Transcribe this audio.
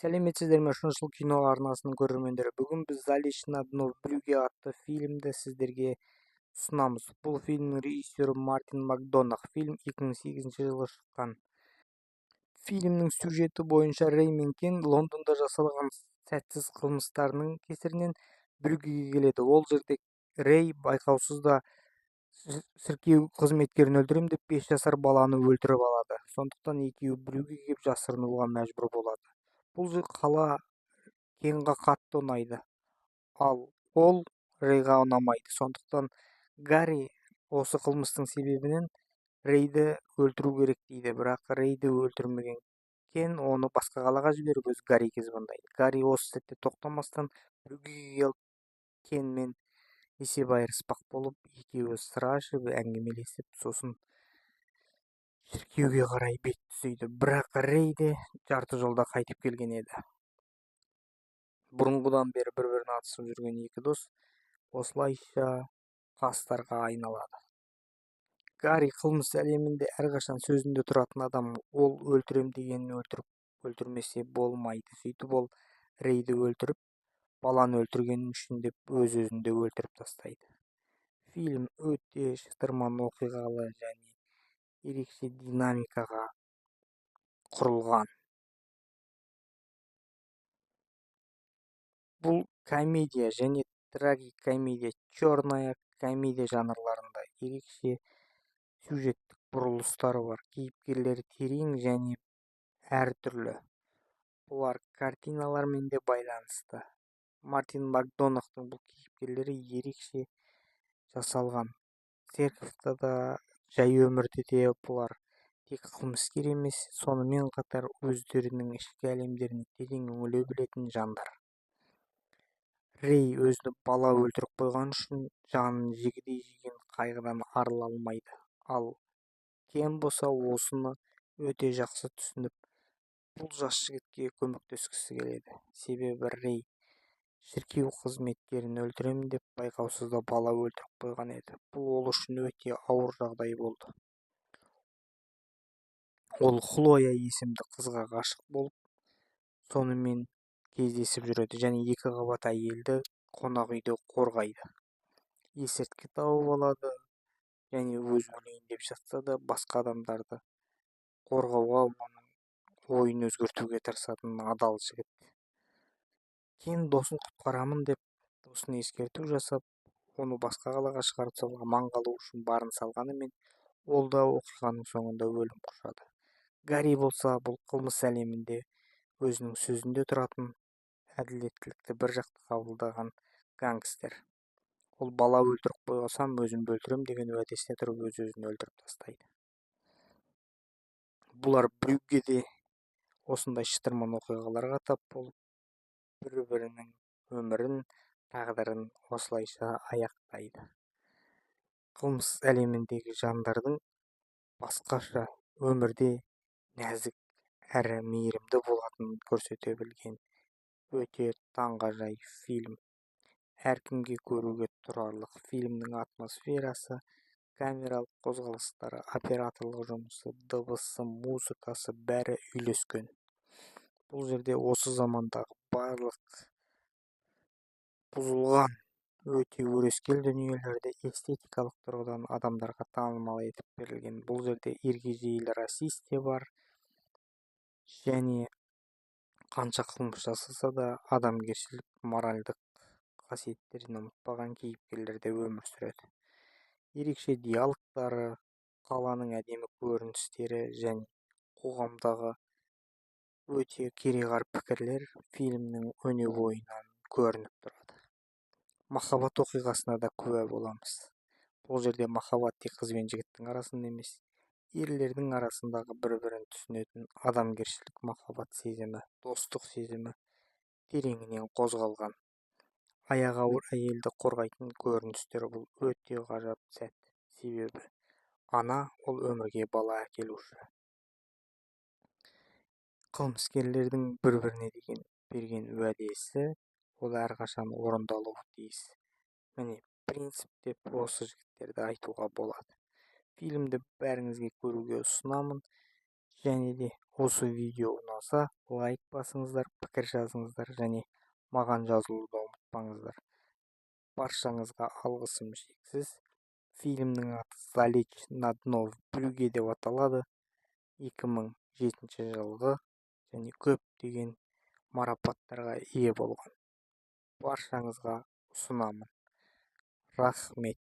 Сәлеметсіздер ме, шыншыл кино арнасының көрермендері. Бүгін біз «Залечь на дно Брюгге» атты фильмді сіздерге ұсынамыз. Бұл фильмнің режиссері Мартин Макдонах. Фильм 2008 жылы шыққан. Фильмнің сюжеті бойынша Рэй мен Кен Лондонда жасалған сәтсіз қылмыстарының кесірінен Брюггеге келеді. Ол жерде Рэй байқаусызда шіркеу қызметкерін өлтірем деп 5 жасар баланы өлтіріп алады. Сондықтан екеуі Брюггеге келіп жасырынуға мәжбүр болады. Бұл қала Кенға қатты ұнайды, ал ол Рейға ұнамайды. Сондықтан Гарри осы қылмыстың себебінен Рейді өлтіру керек дейді, бірақ Рейді өлтірмеген Кен оны басқа қалаға жіберіп өз Гарриге звондайды. Гарри осы сәтте тоқтамастан Брюггеге келіп Кенмен есеп айырыспақ болып, екеуі сыра ішіп әңгімелесіп, сосын шіркеуге қарай бет түзейді. Бірақ Рей де жарты жолда қайтып келген еді. Бұрынғыдан бері бір-бірін атысып жүрген екі дос осылайша қастарға айналады. Гарри қылмыс әлемінде әрқашан сөзінде тұратын адам. Ол өлтірем дегенін өлтірмесе болмайды. Сөйтіп ол Рейді өлтіріп, баланы өлтіргені үшін деп өз-өзін де өлтіріп тастайды. Фильм өте шытырман оқиғалы және ерекше динамикаға құрылған. Бұл комедия және трагикомедия, черная комедия жанрларында ерекше сюжеттік бұрылыстары бар. Кейіпкерлері терең және әртүрлі. Бұлар картиналармен де байланысты. Мартин Макдонахтың бұл кейіпкерлері ерекше жасалған. Церковьта да, жай өмірде де бұлар тек қылмыскер емес, сонымен қатар өздерінің ішкі әлемдеріне терең үңіле білетін жандар. Рей өзіне бала өлтіріп қойған үшін жанын жегідей жеген қайғыдан арыла алмайды. Ал Кен болса осыны өте жақсы түсініп, бұл жас жігітке көмектескісі келеді. Себебі Рей шіркеу қызметкерін өлтірем деп байқаусызда бала өлтіріп қойған еді. Бұл ол үшін өте ауыр жағдай болды. Ол Хлоя есімді қызға ғашық болып, сонымен кездесіп жүреді және 2 қабат әйелді қонақ үйде қорғайды. Есірткі тауып алады және өз өлейін деп жатса да басқа адамдарды қорғауға оның ойын өзгертуге тырысатын адал жігіт. Кен досын құтқарамын деп досын ескерту жасап, оны басқа қалаға шығарып салуға аман қалу үшін барын салғанымен, ол да оқиғаның соңында өлім құшады. Гарри болса бұл қылмыс әлемінде өзінің сөзінде тұратын әділеттілікті бір жақты қабылдаған гангстер. Ол бала өлтіріп қойсам өзім өлтірем деген уәдесіне тұрып өз-өзін өлтіріп тастайды. Бұлар Брюггеде осындай шытырман оқиғаларға тап болып, бір-бірінің өмірін, тағдырын осылайша аяқтайды. Қылмыс әлеміндегі жандардың басқаша өмірде нәзік әрі мейірімді болатынын көрсете білген өте таңғажайып фильм. Әркімге көруге тұрарлық. Фильмнің атмосферасы, камералық қозғалыстары, операторлық жұмысы, дыбысы, музыкасы бәрі үйлескен. Бұл жерде осы замандағы барлық бұзылған өте өрескел дүниелерді эстетикалық тұрғыдан адамдарға танымал етіп берілген. Бұл жерде ергежейлі расист те бар және қанша қылмыс жасаса да адамгершілік, моральдық қасиеттерін ұмытпаған кейіпкерлерде өмір сүреді. Ерекше диалогтары, қаланың әдемі көріністері және қоғамдағы өте кереғар пікірлер фильмнің өне бойынан көрініп тұрады. Махаббат оқиғасына да куә боламыз. Бұл жерде махаббат тек қыз бен жігіттің арасында емес, ерлердің арасындағы бір-бірін түсінетін адамгершілік махаббат сезімі, достық сезімі тереңінен қозғалған. Аяғы ауыр әйелді қорғайтын көріністер бұл өте ғажап сәт. Себебі ана ол өмірге бала әкелуші. Қылмыскерлердің бір-біріне деген берген уәдесі ол әрқашан орындалуы тиіс. Міне, принцип деп осы жігіттерді айтуға болады. Фильмді бәріңізге көруге ұсынамын. және де осы видео ұнаса лайк басыңыздар, пікір жазыңыздар және маған жазылуды ұмытпаңыздар. Баршаңызға алғысым шексіз. Фильмнің аты «Залечь на дно в Брюгге» деп аталады. 2007 жылғы және көптеген марапаттарға ие болған. Баршаңызға ұсынамын. Рахмет.